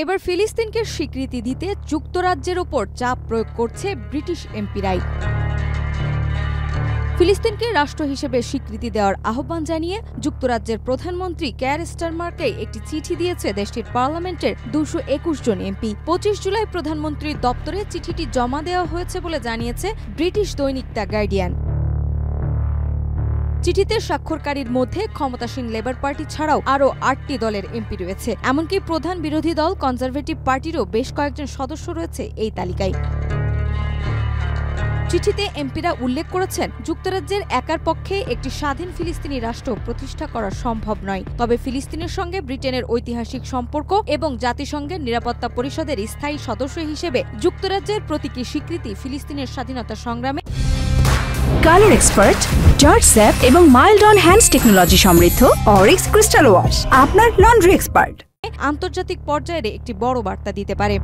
এবার ফিলিস্তিনকে স্বীকৃতি দিতে যুক্তরাজ্যের ওপর চাপ প্রয়োগ করছে ব্রিটিশ এমপিরাই। ফিলিস্তিনকে রাষ্ট্র হিসেবে স্বীকৃতি দেওয়ার আহ্বান জানিয়ে যুক্তরাজ্যের প্রধানমন্ত্রী কেয়ার স্টারমারকে একটি চিঠি দিয়েছে দেশটির পার্লামেন্টের 221 জন এমপি। 25 জুলাই প্রধানমন্ত্রীর দপ্তরে চিঠিটি জমা দেওয়া হয়েছে বলে জানিয়েছে ব্রিটিশ দৈনিক দ্য গার্ডিয়ান। চিঠিতে স্বাক্ষরকারীর মধ্যে ক্ষমতাসীন লেবার পার্টি ছাড়াও আরও 8টি দলের এমপি রয়েছে। এমনকি প্রধান বিরোধী দল কনজারভেটিভ পার্টিরও বেশ কয়েকজন সদস্য রয়েছে এই তালিকায়। চিঠিতে এমপিরা উল্লেখ করেছেন, যুক্তরাজ্যের একার পক্ষে একটি স্বাধীন ফিলিস্তিনি রাষ্ট্র প্রতিষ্ঠা করা সম্ভব নয়। তবে ফিলিস্তিনের সঙ্গে ব্রিটেনের ঐতিহাসিক সম্পর্ক এবং জাতিসংঘের নিরাপত্তা পরিষদের স্থায়ী সদস্য হিসেবে যুক্তরাজ্যের প্রতীকী স্বীকৃতি ফিলিস্তিনের স্বাধীনতা সংগ্রামে কালার এক্সপার্ট, জর্জ স্যাপ এবং মাইল্ড অন হ্যান্ডস টেকনোলজি সমৃদ্ধ অরিক্স ক্রিস্টাল ওয়াশ আপনার লন্ড্রি এক্সপার্ট আন্তর্জাতিক পর্যায়ে একটি বড় বার্তা দিতে পারে।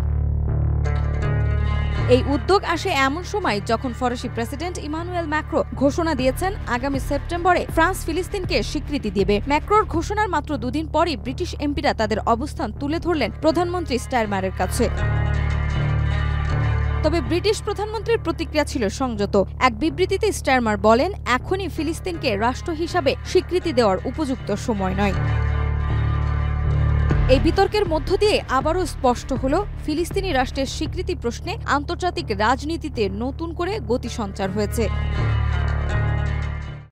এই উদ্যোগ আসে এমন সময় যখন ফরাসি প্রেসিডেন্ট ইমানুয়েল ম্যাক্রো ঘোষণা দিয়েছেন আগামী সেপ্টেম্বরে ফ্রান্স ফিলিস্তিনকে স্বীকৃতি দেবে। ম্যাক্রোর ঘোষণার মাত্র দুদিন পরই ব্রিটিশ এমপিরা তাদের অবস্থান তুলে ধরলেন প্রধানমন্ত্রী স্টারমারের কাছে। তবে ব্রিটিশ প্রধানমন্ত্রীর প্রতিক্রিয়া ছিল সংযত। এক বিবৃতিতে স্টারমার বলেন, এখনই ফিলিস্তিনকে রাষ্ট্র হিসাবে স্বীকৃতি দেওয়ার উপযুক্ত সময় নয়। এই বিতর্কের মধ্য দিয়ে আবারও স্পষ্ট হল, ফিলিস্তিনি রাষ্ট্রের স্বীকৃতি প্রশ্নে আন্তর্জাতিক রাজনীতিতে নতুন করে গতি সঞ্চার হয়েছে।